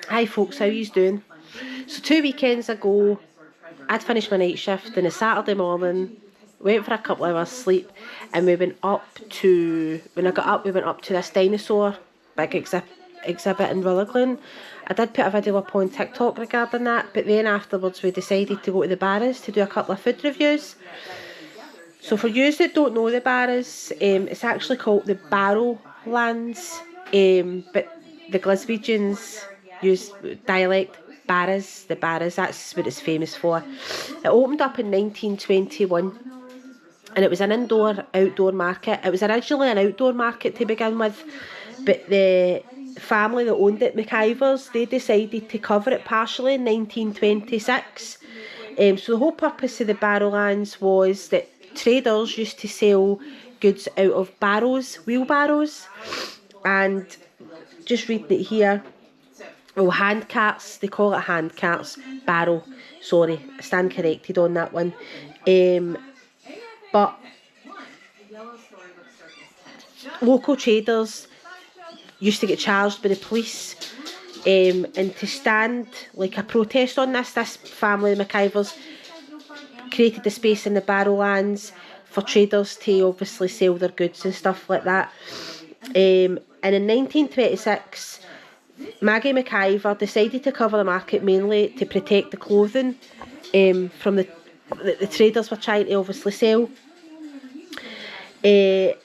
Hi folks, how yous doing? So 2 weekends ago, I'd finished my night shift and a Saturday morning, went for a couple of hours sleep, and when I got up, we went up to this dinosaur big exhibit in Rutherglen. I did put a video up on TikTok regarding that, but then afterwards we decided to go to the Barras to do a couple of food reviews. So for yous that don't know the Barras, it's actually called the Barrowlands, but the Glaswegians use dialect Barras, the Barras, that's what it's famous for. It opened up in 1921 and it was an outdoor market. It was originally an outdoor market to begin with, but the family that owned it, McIvers, they decided to cover it partially in 1926. So the whole purpose of the Barrowlands was that traders used to sell goods out of wheelbarrows, and just reading it here, hand carts, they call it hand carts, barrow, sorry, I stand corrected on that one. But local traders used to get charged by the police, and to stand like a protest on this family, the McIvers, created the space in the Barrowlands for traders to obviously sell their goods and stuff like that. And in 1926, Maggie McIver decided to cover the market mainly to protect the clothing from the traders were trying to obviously sell. It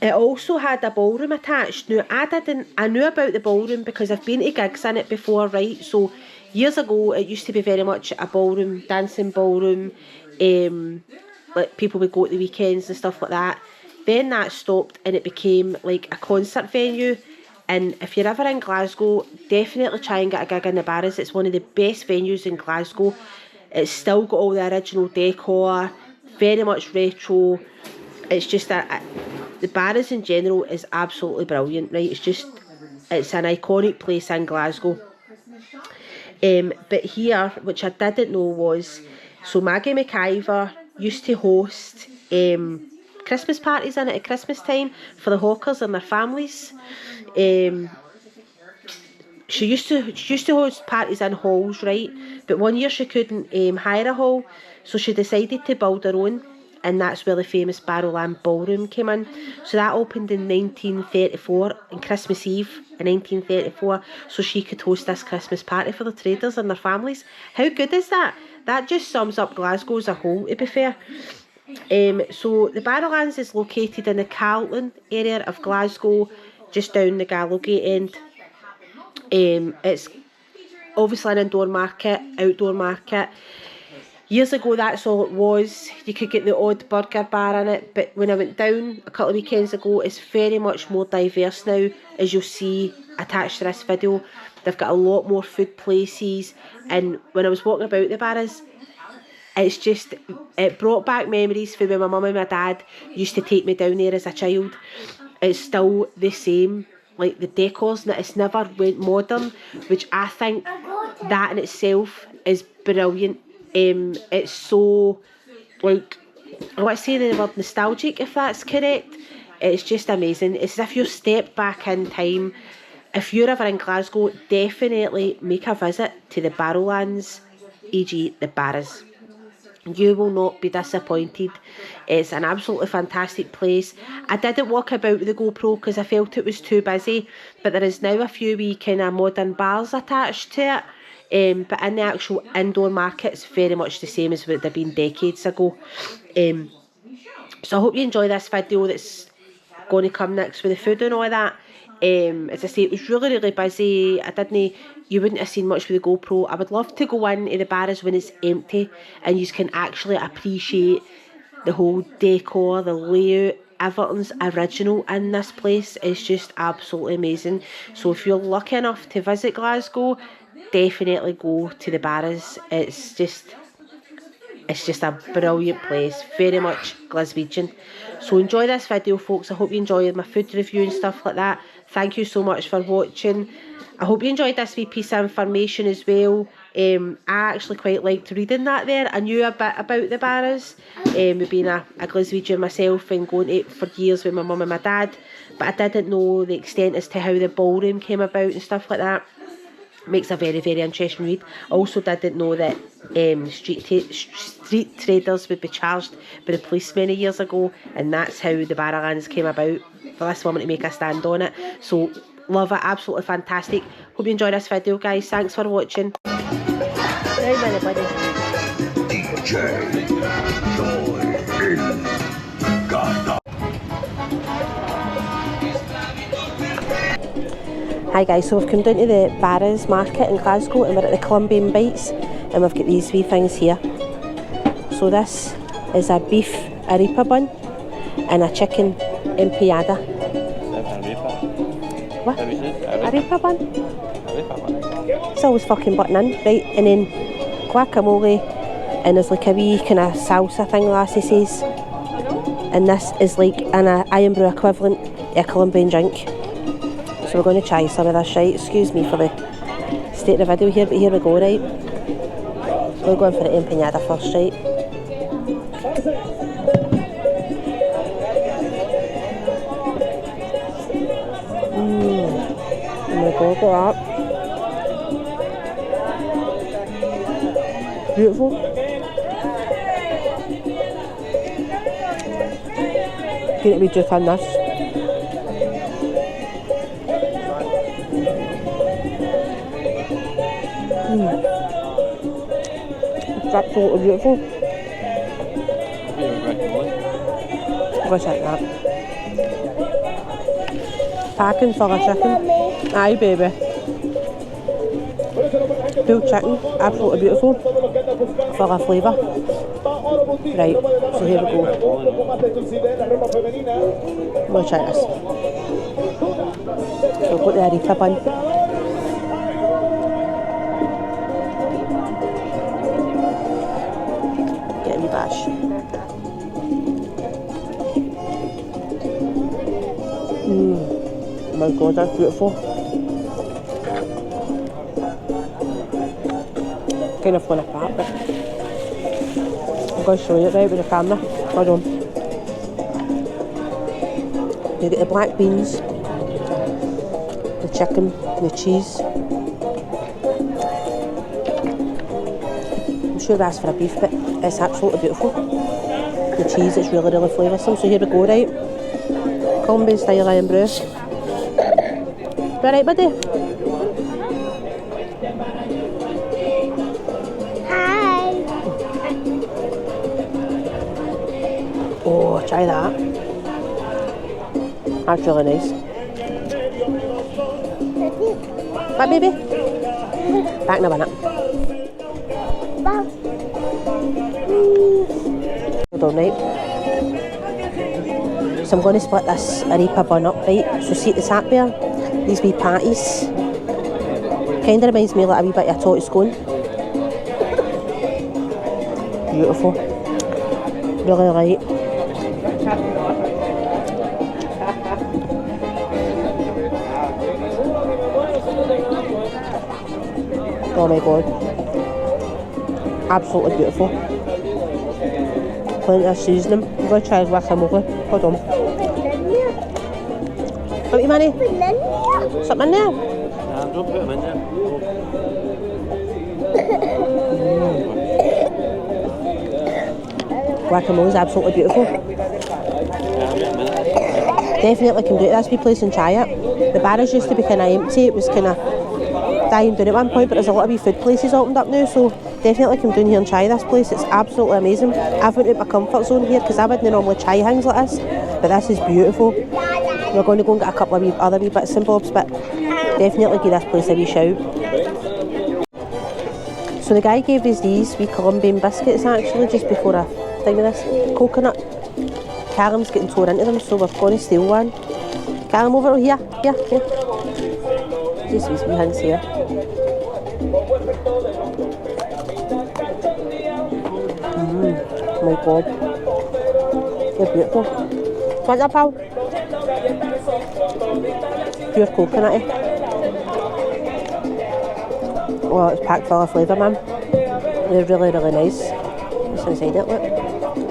also had a ballroom attached. Now, I knew about the ballroom because I've been to gigs in it before, right? So years ago, it used to be very much a ballroom, dancing ballroom. Like people would go at the weekends and stuff like that. Then that stopped and it became like a concert venue. And if you're ever in Glasgow, definitely try and get a gig in the Barras. It's one of the best venues in Glasgow. It's still got all the original decor, very much retro. It's just the Barras in general is absolutely brilliant, right? It's an iconic place in Glasgow. But here, which I didn't know was, so Maggie McIver used to host Christmas parties in it at Christmas time for the hawkers and their families. She used to host parties in halls, right? But one year she couldn't hire a hall, so she decided to build her own, and that's where the famous Barrowland Ballroom came in. So that opened in 1934, on Christmas Eve in 1934, so she could host this Christmas party for the traders and their families. How good is that? That just sums up Glasgow as a whole, to be fair. So the Barrowlands is located in the Carlton area of Glasgow, just down the Gallowgate end. It's obviously an indoor market, outdoor market. Years ago, that's all it was. You could get the odd burger bar in it, but when I went down a couple of weekends ago, it's very much more diverse now, as you'll see attached to this video. They've got a lot more food places, and when I was walking about the Barras, it brought back memories for when my mum and my dad used to take me down there as a child. It's still the same, like the decors, it's never went modern, which I think that in itself is brilliant. It's so, like, I want to say the word nostalgic, if that's correct. It's just amazing. It's as if you're stepped back in time. If you're ever in Glasgow, definitely make a visit to the Barrowlands, e.g. the Barras. You will not be disappointed. It's an absolutely fantastic place. I didn't walk about with the GoPro because I felt it was too busy, but there is now a few wee kind of modern bars attached to it. But in the actual indoor market, it's very much the same as what they've been decades ago. So I hope you enjoy this video that's going to come next with the food and all that. As I say, it was really, really busy. You wouldn't have seen much with the GoPro. I would love to go into the Barras when it's empty and you can actually appreciate the whole decor, the layout. Everything's original in this place. It's just absolutely amazing. So if you're lucky enough to visit Glasgow, definitely go to the Barras. It's just a brilliant place, very much Glaswegian. So enjoy this video, folks. I hope you enjoyed my food review and stuff like that. Thank you so much for watching. I hope you enjoyed this wee piece of information as well. I actually quite liked reading that there. I knew a bit about the Barras, being a Glaswegian myself and going to it for years with my mum and my dad, but I didn't know the extent as to how the ballroom came about and stuff like that. Makes a very, very interesting read. I also didn't know that street traders would be charged by the police many years ago, and that's how the Barras came about, for this woman to make a stand on it. So love it, absolutely fantastic. Hope you enjoyed this video, guys. Thanks for watching. Right, minute, buddy. DJ Joy in Ghana. Hi guys, so we've come down to the Barras market in Glasgow and we're at the Colombian Bites, and we've got these wee things here. So this is a beef arepa bun and a chicken empanada. What? Arepa bun? It's always fucking button in, right? And then guacamole, and there's like a wee kind of salsa thing, Lassie says. And this is like an iron brew equivalent of a Colombian drink. So we're going to try some of this, right? Excuse me for the state of the video here, but here we go, right? We're going for the empanada first, right? Oh my god, look at that. Beautiful. Get it, we just on this. It's absolutely beautiful. I'll check that. Packing full of chicken. Aye, baby. Full chicken, absolutely beautiful. Full of flavour. Right, so here we go. We'll try this. So we've got the arepa bun. Bash. Oh my god, that's beautiful. Kind of falling apart, but I'm going to show you it right with the camera. Hold on. You get the black beans, the chicken, the cheese. I'm sure that's for a beef, but it's absolutely beautiful. The cheese, it's really, really flavoursome. So here we go, right? Colombian style iron brew. Right, buddy? Hi. Oh, try that. That's really nice. What, baby? Back in a minute. Hold on, right? So I'm going to split this arepa bun up, right? So see at the top there, these wee patties. Kind of reminds me of like a wee bit of a tortoise scone. Beautiful. Really light. Oh my god. Absolutely beautiful. Plenty of seasoning. I'm going to try guacamole. Hold on. What you money? Something in there? Nah, don't put them in there. Guacamole is absolutely beautiful. Definitely can do it. This wee place and try it. The Barras used to be kind of empty. It was kind of dying down at one point, but there's a lot of wee food places opened up now, so definitely come down here and try this place. It's absolutely amazing. I've went out my comfort zone here because I wouldn't normally try things like this, but this is beautiful. We're going to go and get a couple of other wee bits and bobs, but definitely give this place a wee shout. So the guy gave us these wee Colombian biscuits actually just before a thing of this coconut. Callum's getting torn into them, so we're going to steal one. Callum, over here, here. Just these wee things here. Oh my god. They're beautiful. What's that, pal? Pure coconutty. Oh, it's packed full of flavour, man. They're really, really nice. What's inside it, look.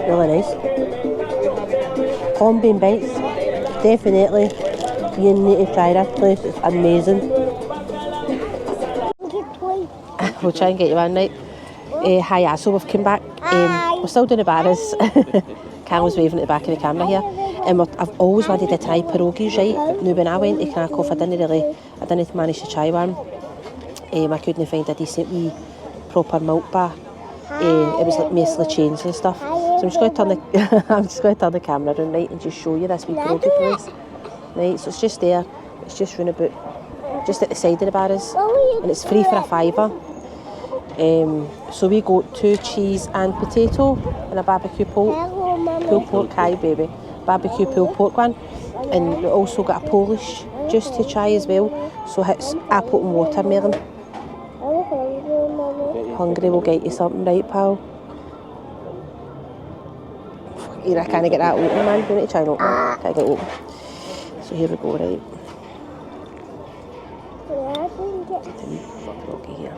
Really nice. Colombian Bites. Definitely. You need to try this place. It's amazing. we'll try and get you one, right? Hi, so we've come back. We're still doing the Barras. Carol's waving at the back of the camera here. And I've always wanted to try pierogies, right? Now, when I went to Krakow, I didn't manage to try one. I couldn't find a decent wee proper milk bar. It was like mostly chains and stuff. So I'm just going to turn the I'm just going to turn the camera around, right, and just show you this wee pierogi place. Right, so it's just there. It's just round about, just at the side of the Barras, and it's free for a fiver. So we got 2 cheese and potato and a barbecue pulled pork, hi baby, barbecue pulled pork one, and we also got a Polish juice to try as well. So it's apple and watermelon. Hungry, we'll get you something, right, pal? Here, I can't get that open, man. You need to try and open it. Can't get it open. So here we go, right? Pierogi here.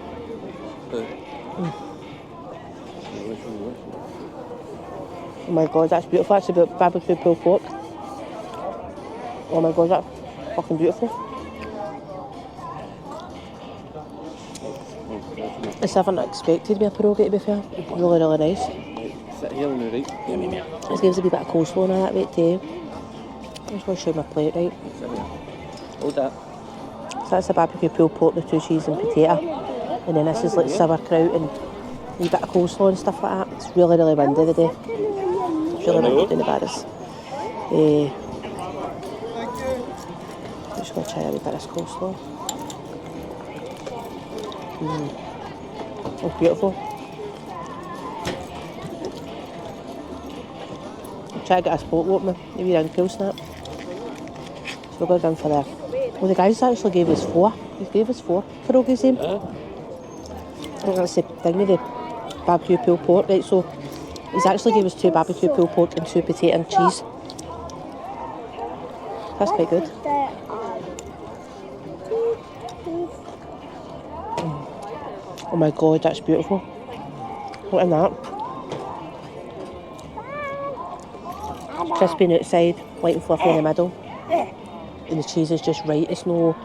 Oh my god, that's beautiful. That's about barbecue pulled pork. Oh my god, that's fucking beautiful. It's never not expected to be a pierogi, to be fair. Really, really nice. Sit here on the right. This gives a wee bit of coleslaw and all that bit too. I'm just going to show my plate, right? Hold that. So that's the barbecue pulled pork, the 2 cheese and potato. And then this is like sauerkraut and a wee bit of coleslaw and stuff like that. It's really, really windy today. It's really windy in the Barras. I'm just going to try a wee bit of this coleslaw. It's beautiful. I'll try to get a spot open, maybe around cool snap. So we're going down for the... Well, the guys actually gave us 4. He gave us 4 pierogies in. I think that's the thing with the barbecue pulled pork, right? So he's actually gave us 2 barbecue pulled pork and 2 potato and cheese. That's quite good. Oh my god, that's beautiful. Look at that. Crispy on the outside, light and fluffy in the middle. And the cheese is just right. It's no...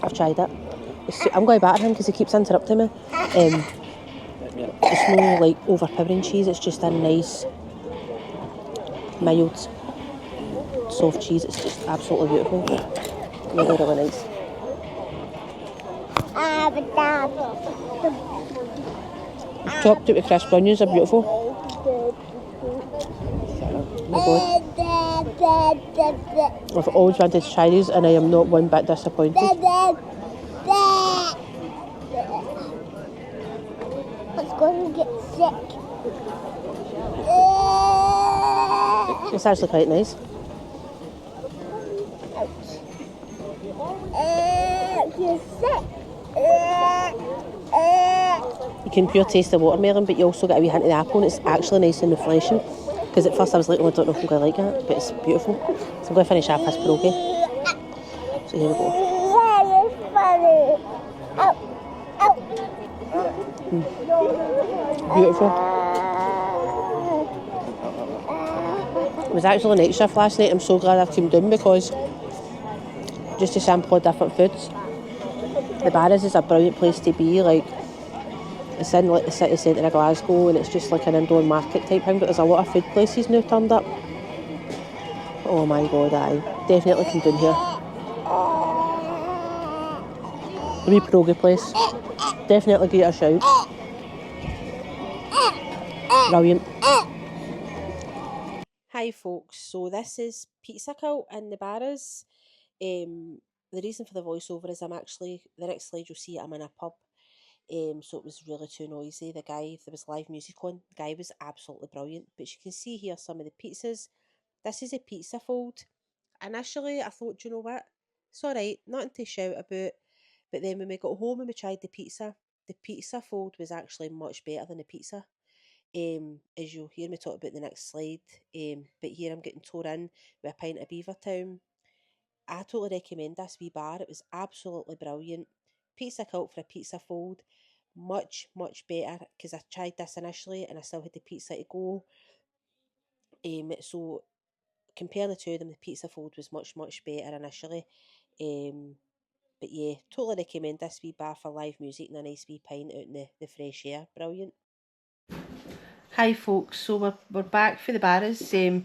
I've tried it. I'm going to batter him because he keeps interrupting me. It's no like overpowering cheese. It's just a nice, mild, soft cheese. It's just absolutely beautiful. Really, really nice. Chopped out with crisp onions are beautiful. Oh my god. I've always wanted to try these and I am not one bit disappointed. It's going to get sick. It's actually quite nice. You're sick. You can pure taste the watermelon, but you also get a wee hint of the apple, and it's actually nice and refreshing. Because at first I was like, oh, I don't know if I'm going to like it, but it's beautiful. So I'm going to finish off this pierogi. So here we go. Beautiful. It was actually a night shift last night. I'm so glad I've come down because just to sample different foods. The Barras is a brilliant place to be. Like, it's in like the city centre of Glasgow and it's just like an indoor market type thing, but there's a lot of food places now turned up. Oh my god, I definitely come down here. The wee pierogi place. Definitely give it a shout. Brilliant. Hi folks, so this is Pizza Cult in the Barras. The reason for the voiceover is I'm actually, the next slide you'll see I'm in a pub. So it was really too noisy. The guy, there was live music on, the guy was absolutely brilliant. But you can see here some of the pizzas. This is a pizza fold. Initially I thought, you know what, it's alright, nothing to shout about. But then when we got home and we tried the pizza fold was actually much better than the pizza. As you'll hear me talk about the next slide. But here I'm getting tore in with a pint of Beavertown. I totally recommend this wee bar. It was absolutely brilliant. Pizza Cult for a pizza fold. Much, much better because I tried this initially and I still had the pizza to go. So compare the two of them, the pizza fold was much, much better initially. But yeah, totally recommend this wee bar for live music and a nice wee pint out in the fresh air. Brilliant. Hi folks, so we're back for the Barras. We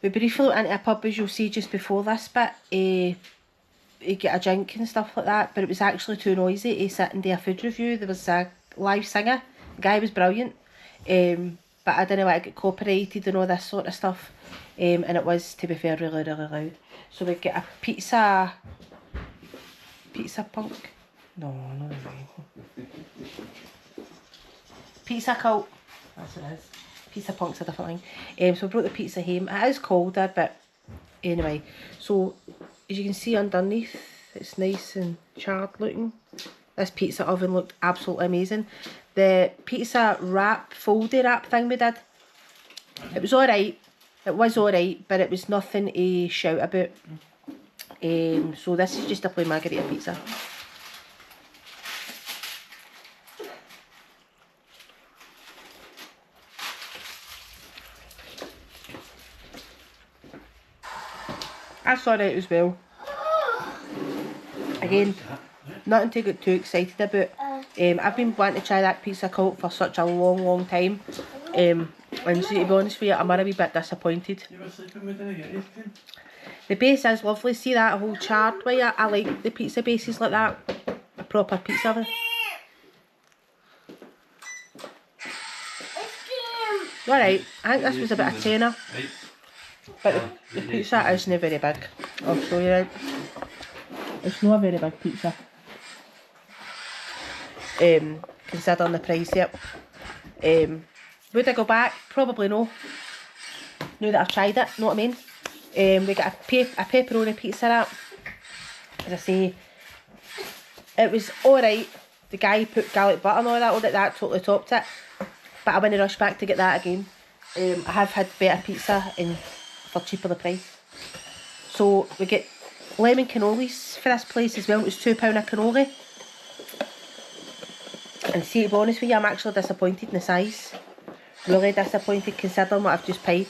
briefly went into a pub, as you'll see just before this bit, to get a drink and stuff like that, but it was actually too noisy to sit and do a food review. There was a live singer, the guy was brilliant, but I didn't want to get copyrighted and all this sort of stuff, and it was, to be fair, really loud. So we get a pizza punk, no, pizza cult, that's what it is. Pizza punk's a different thing. So we brought the pizza home. It is colder, but anyway, so as you can see underneath, it's nice and charred looking. This pizza oven looked absolutely amazing. The pizza wrap, foldy wrap thing we did, it was alright. It was alright, but it was nothing to shout about. So this is just a plain margherita pizza. That's alright as well. Again, nothing to get too excited about. I've been wanting to try that pizza cult for such a long time. And so to be honest with you, I'm a wee bit disappointed. The base is lovely. See that whole charred way? I like the pizza bases like that. A proper pizza oven. Alright, I think this was about a tenner. But the pizza isn't very big. I'll show you right. It's not a very big pizza. Considering the price yet. Would I go back? Probably no. Now that I've tried it, know what I mean? We got a pepperoni pizza wrap. As I say, it was alright. The guy put garlic butter and all that on it, that totally topped it. But I wouldn't rush back to get that again. I have had better pizza for cheaper the price. So we get lemon cannolis for this place as well. It was £2 a cannoli. And see, to be honest with you, I'm actually disappointed in the size. Really disappointed considering what I've just paid.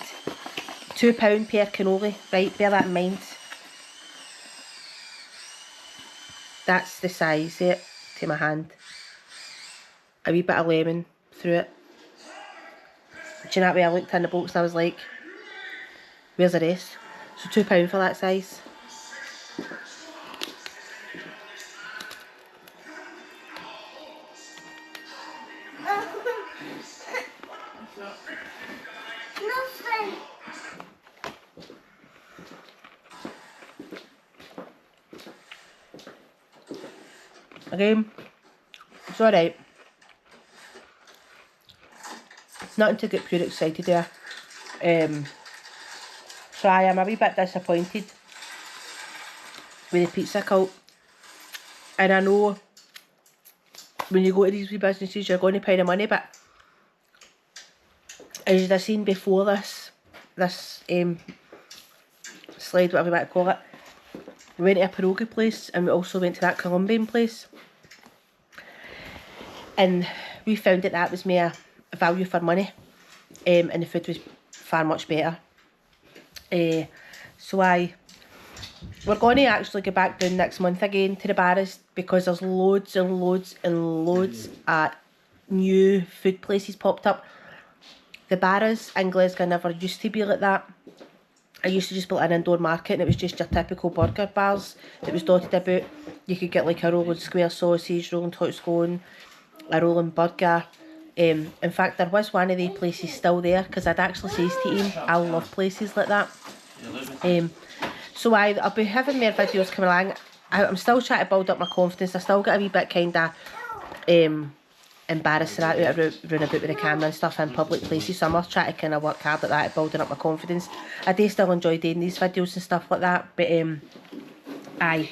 £2 per cannoli, right, bear that in mind. That's the size of it to my hand. A wee bit of lemon through it. Do you know what I looked in the box and I was like, where's the rest? So £2 for that size. Again, it's alright. Nothing to get pure excited there. So I am a wee bit disappointed with the pizza cult. And I know when you go to these wee businesses you're going to pay the money, but as I've seen before this slide, whatever you want to call it, we went to a pierogi place and we also went to that Colombian place. And we found that was more value for money, and the food was far much better. So we're going to actually go back down next month again to the Barras because there's loads and loads and loads of new food places popped up. The Barras in Glasgow never used to be like that. I used to just be like an indoor market and it was just your typical burger bars that was dotted about. You could get like a rolling square sausage, rolling hot scone, a rolling burger. In fact, there was one of the places still there because I'd actually said to him, I love places like that. So I'll be having more videos coming along. I'm still trying to build up my confidence. I still get a wee bit kind of embarrassed that out run about with the camera and stuff in public places, so I must try to kind of work hard at that, at building up my confidence. I do still enjoy doing these videos and stuff like that, but I'd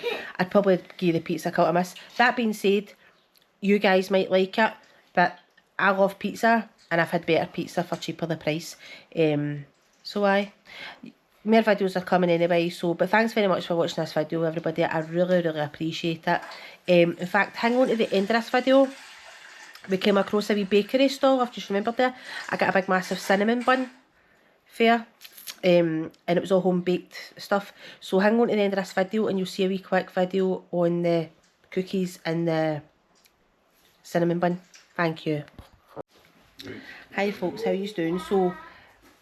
probably give the pizza cult a miss. That being said, you guys might like it, but I love pizza and I've had better pizza for cheaper the price. So more videos are coming anyway, but thanks very much for watching this video, everybody. I really appreciate it. In fact, hang on to the end of this video. We came across a wee bakery stall, I've just remembered there. I got a big massive cinnamon bun fair. and it was all home baked stuff. So hang on to the end of this video and you'll see a wee quick video on the cookies and the cinnamon bun. Thank you. Hi folks, how are you doing? So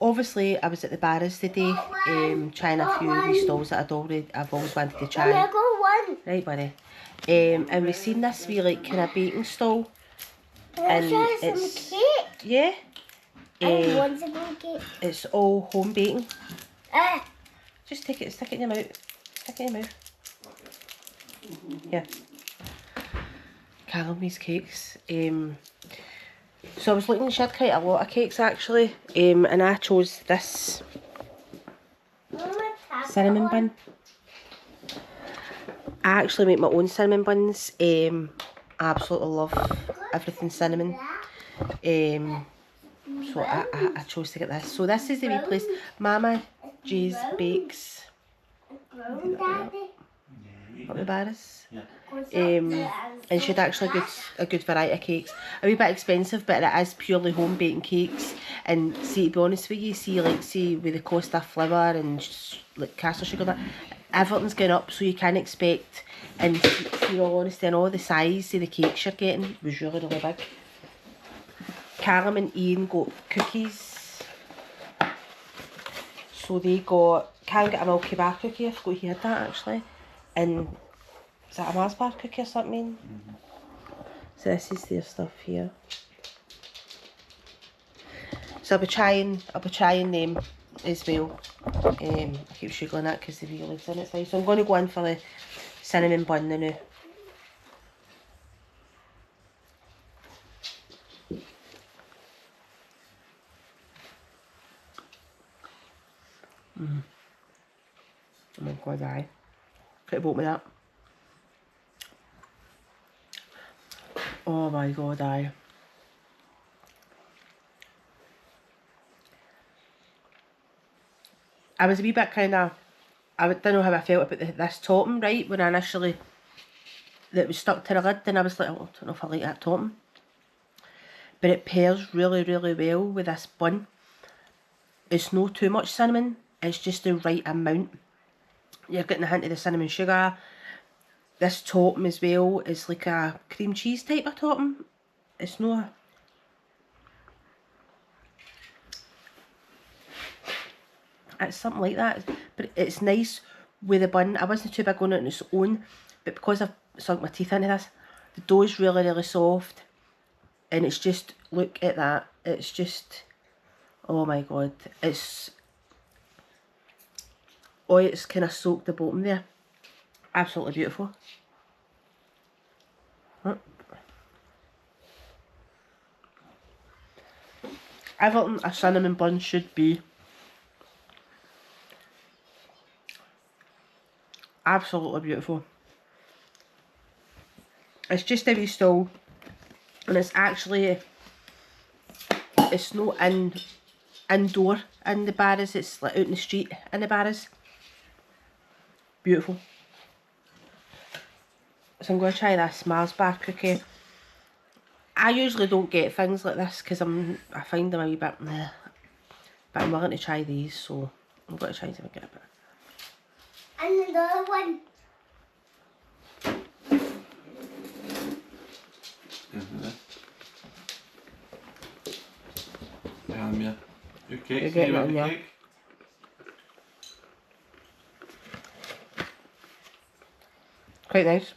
obviously I was at the Barras today, trying a few of these stalls that I've always wanted to try. Right, buddy. And we've seen this wee like kind of baking stall. And it's yeah. It's all home baking. Just take it, stick it in your mouth. Stick it in your mouth. Yeah. Callum's cakes. So I was looking, she had quite a lot of cakes actually. And I chose this cinnamon bun. I actually make my own cinnamon buns. I absolutely love everything cinnamon. So I chose to get this. So this is the wee place, Mama G's Bakes. Up the Barras. And she had actually a good variety of cakes. A wee bit expensive, but it is purely home baking cakes. And see, to be honest with you, see with the cost of flour and like caster sugar and that, everything's going up, so you can expect, and in all honesty, and all the size of the cakes you're getting was really big. Callum and Ian got cookies, so they got, Callum got a Milky Bar cookie, I forgot he had that actually, and is that a Mars bar cookie or something? So this is their stuff here. So I'll be trying them as well. I keep sugaring that because the wee leaves in it. So I'm going to go in for the cinnamon bun now. Oh my god, aye. Could have bought me that. Oh my god, aye. I was a wee bit kind of, I don't know how I felt about this topping, right, when I initially, that was stuck to the lid, and I was like, oh, I don't know if I like that topping. But it pairs really, really well with this bun. It's not too much cinnamon, it's just the right amount. You're getting a hint of the cinnamon sugar. This topping as well is like a cream cheese type of topping. It's not... It's something like that, but it's nice with the bun. I wasn't too big on it on its own, but because I've sunk my teeth into this, the dough's really, really soft, and it's just, look at that, it's just, oh my god, it's kind of soaked the bottom there. Absolutely beautiful. Everything a cinnamon bun should be. Absolutely beautiful. It's just a wee stall, and it's actually, it's not indoor in the Barras, it's like out in the street in the Barras. Beautiful. So I'm going to try this Mars bar cookie. I usually don't get things like this because I find them a wee bit meh, but I'm willing to try these, so I'm going to try to get a bit. And another one. Yeah. Your cake. You're getting it in there. Quite nice.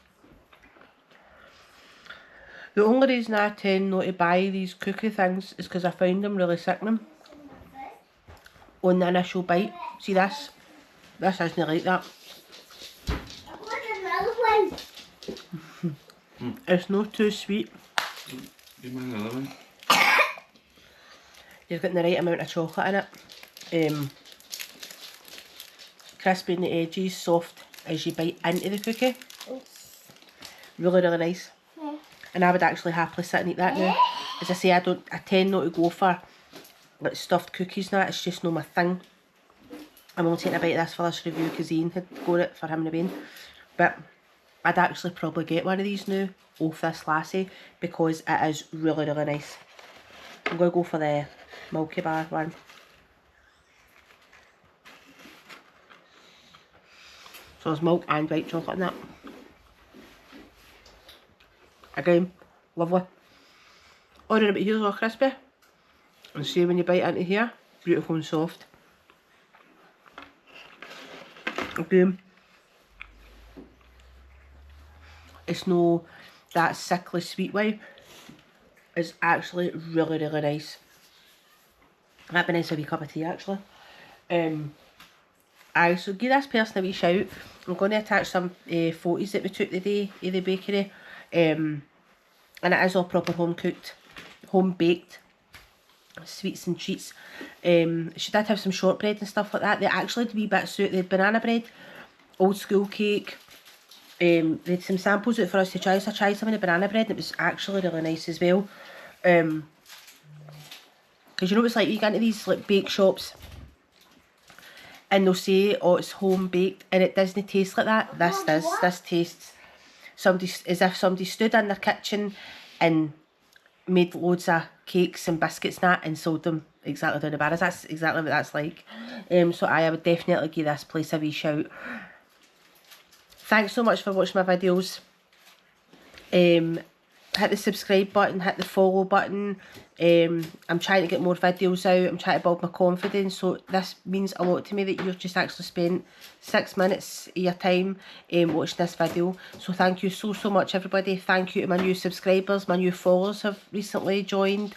The only reason I tend not to buy these cookie things is because I find them really sickening on the initial bite. See this? This isn't like that. I want another one. It's not too sweet. Give me another one. You've got the right amount of chocolate in it. Crispy in the edges, soft as you bite into the cookie. Really, really nice. Yeah. And I would actually happily sit and eat that now. As I say, I tend not to go for like stuffed cookies and that. It's just not my thing. I'm only taking a bite of this for this review because Ian had got it for him and the Bain. But I'd actually probably get one of these now off this lassie because it is really, really nice. I'm going to go for the Milky Bar one. So there's milk and white chocolate in that. Again, lovely. All around about here's all crispy. And see when you bite into here, beautiful and soft. Again, it's no that sickly sweet vibe. It's actually really, really nice. That'd be nice with a wee cup of tea actually. So give this person a wee shout. I'm going to attach some photos that we took the day of the bakery. And it is all proper home cooked, home baked sweets and treats. She did have some shortbread and stuff like that. They actually had wee bits out. They had banana bread, old school cake. They had some samples out for us to try, so I tried some of the banana bread and it was actually really nice as well. Because you know what it's like, you get into these like bake shops and they'll say, oh, it's home baked, and it doesn't taste like that. This does. This tastes as if somebody stood in their kitchen and made loads of cakes and biscuits and that and sold them exactly down the Barras. That's exactly what that's like. So I would definitely give this place a wee shout. Thanks so much for watching my videos. Hit the subscribe button, hit the follow button. I'm trying to get more videos out. I'm trying to build my confidence. So this means a lot to me that you've just actually spent 6 minutes of your time watching this video. So thank you so much everybody. Thank you to my new subscribers. My new followers have recently joined.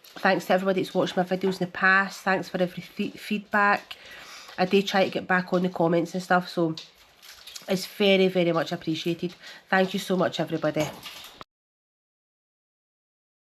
Thanks to everybody that's watched my videos in the past. Thanks for every feedback. I do try to get back on the comments and stuff. So it's very, very much appreciated. Thank you so much everybody.